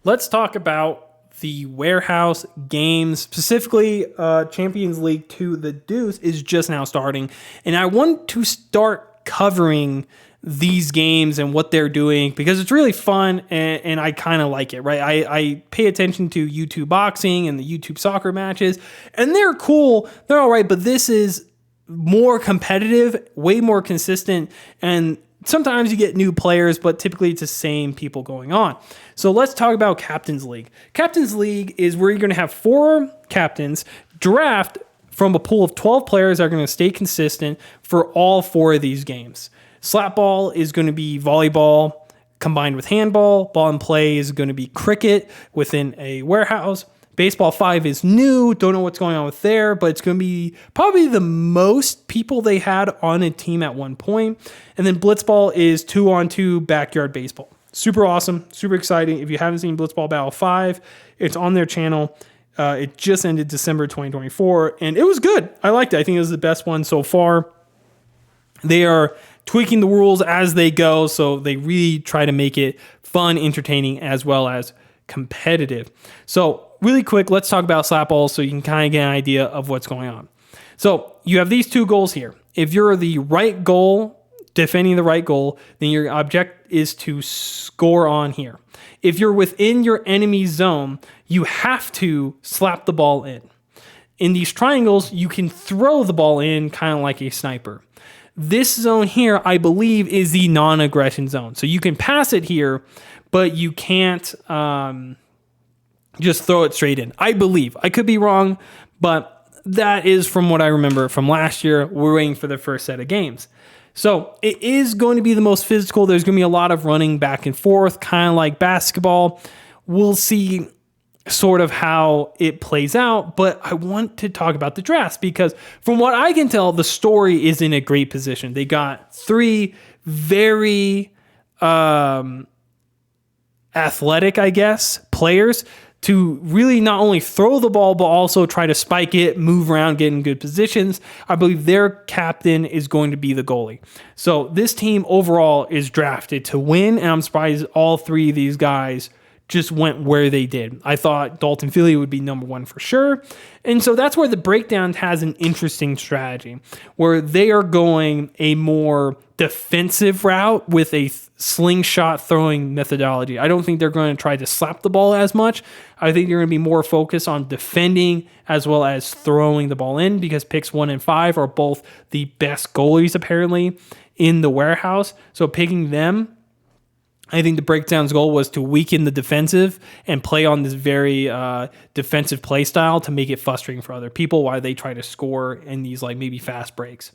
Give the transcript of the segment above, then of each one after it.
Let's talk about the warehouse games, specifically Champions League 2. The Deuce is just now starting, and I want to start covering these games and what they're doing because it's really fun and I kind of like it, right? I pay attention to YouTube boxing and the YouTube soccer matches, and they're cool. They're all right, but this is more competitive, way more consistent, and sometimes you get new players, but typically it's the same people going on. So let's talk about Captain's League. Captain's League is where you're going to have 4 captains draft from a pool of 12 players that are going to stay consistent for all 4 of these games. Slapball is going to be volleyball combined with handball. Ball and play is going to be cricket within a warehouse. Baseball 5 is new. Don't know what's going on with there, but it's going to be probably the most people they had on a team at one point. And then Blitzball is 2-on-2 backyard baseball. Super awesome, super exciting. If you haven't seen Blitzball Battle 5, it's on their channel. It just ended December 2024, and it was good. I liked it. I think it was the best one so far. They are tweaking the rules as they go, so they really try to make it fun, entertaining, as well as competitive. So really quick, let's talk about Slapball so you can kind of get an idea of what's going on. So you have these 2 goals here. If you're the right goal, defending the right goal, then your object is to score on here. If you're within your enemy zone, you have to slap the ball in. In these triangles, you can throw the ball in kind of like a sniper. This zone here, I believe, is the non-aggression zone. So you can pass it here, but you can't just throw it straight in. I believe. I could be wrong, but that is from what I remember from last year. We're waiting for the first set of games. So it is going to be the most physical. There's going to be a lot of running back and forth, kind of like basketball. We'll see sort of how it plays out, but I want to talk about the drafts because from what I can tell, the story is in a great position. They got 3 very athletic, I guess, players to really not only throw the ball, but also try to spike it, move around, get in good positions. I believe their captain is going to be the goalie. So this team overall is drafted to win, and I'm surprised all 3 of these guys just went where they did. I thought Dalton Philly would be number 1 for sure. And so that's where the breakdown has an interesting strategy where they are going a more defensive route with a slingshot throwing methodology. I don't think they're going to try to slap the ball as much. I think they're going to be more focused on defending as well as throwing the ball in because picks 1 and 5 are both the best goalies apparently in the warehouse. So picking them, I think the breakdown's goal was to weaken the defensive and play on this very defensive play style to make it frustrating for other people while they try to score in these like maybe fast breaks.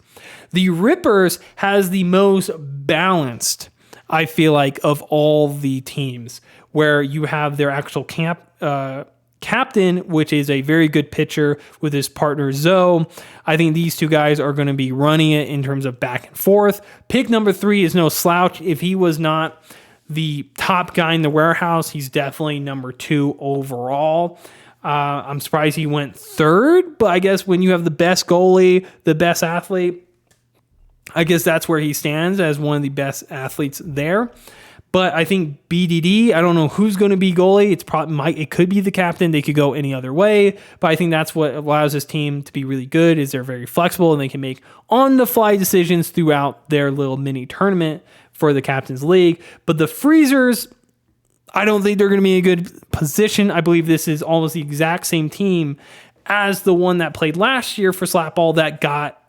The Rippers has the most balanced, I feel like, of all the teams where you have their actual captain, which is a very good pitcher with his partner Zoe. I think these 2 guys are going to be running it in terms of back and forth. Pick number 3 is no slouch. If he was not the top guy in the warehouse, he's definitely number 2 overall. I'm surprised he went 3rd, but I guess when you have the best goalie, the best athlete, I guess that's where he stands as one of the best athletes there. But I think BDD, I don't know who's going to be goalie. It could be the captain. They could go any other way. But I think that's what allows this team to be really good is they're very flexible and they can make on-the-fly decisions throughout their little mini tournament for the Captain's League. But the Freezers, I don't think they're going to be in a good position. I believe this is almost the exact same team as the one that played last year for Slapball that got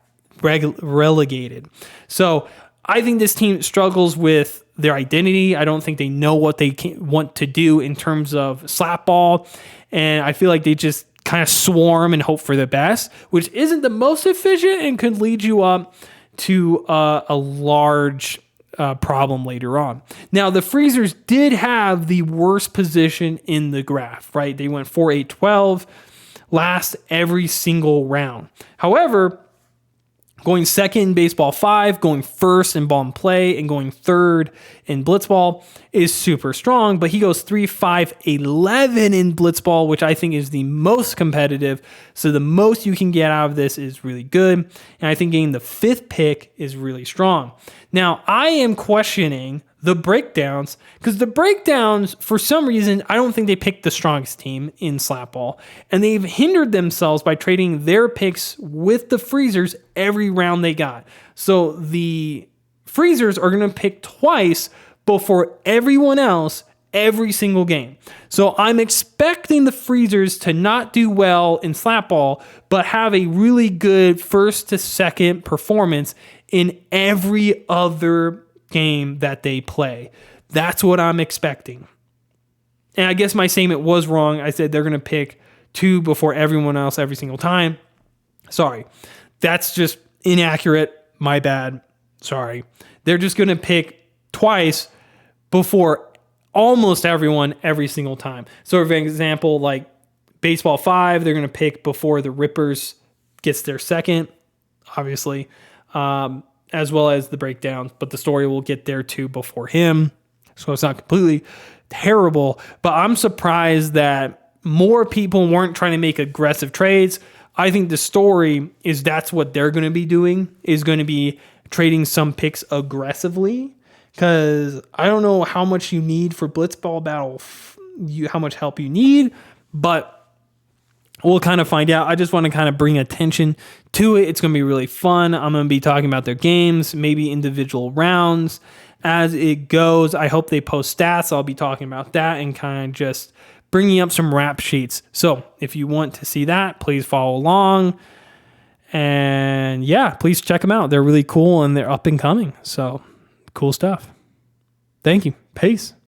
relegated. So I think this team struggles with their identity. I don't think they know what they want to do in terms of Slapball. And I feel like they just kind of swarm and hope for the best, which isn't the most efficient and could lead you up to a large problem later on. Now, the Freezers did have the worst position in the graph, right? They went 4-8-12 last every single round. However, going second in Baseball 5, going first in Ball and Play, and going third in Blitzball is super strong, but he goes 3-5-11 in Blitzball, which I think is the most competitive. So the most you can get out of this is really good. And I think getting the 5th pick is really strong. Now, I am questioning the breakdowns, because the breakdowns, for some reason, I don't think they picked the strongest team in slap ball, and they've hindered themselves by trading their picks with the freezers every round they got. So the freezers are going to pick twice before everyone else every single game. So I'm expecting the freezers to not do well in slap ball, but have a really good first to second performance in every other game that they play. That's what I'm expecting. And I guess my statement was wrong. I said they're going to pick 2 before everyone else every single time. Sorry. That's just inaccurate. My bad. Sorry. They're just going to pick twice before almost everyone every single time. So for example, like baseball 5, they're going to pick before the Rippers gets their second, obviously, as well as the breakdowns, but the story will get there too before him. So it's not completely terrible, but I'm surprised that more people weren't trying to make aggressive trades. I think the story is that's what they're going to be doing, is going to be trading some picks aggressively. Because I don't know how much you need for Blitzball Battle, how much help you need, but we'll kind of find out. I just want to kind of bring attention to it. It's going to be really fun. I'm going to be talking about their games, maybe individual rounds as it goes. I hope they post stats. I'll be talking about that and kind of just bringing up some rap sheets. So if you want to see that, please follow along. And yeah, please check them out. They're really cool and they're up and coming. So cool stuff. Thank you. Peace.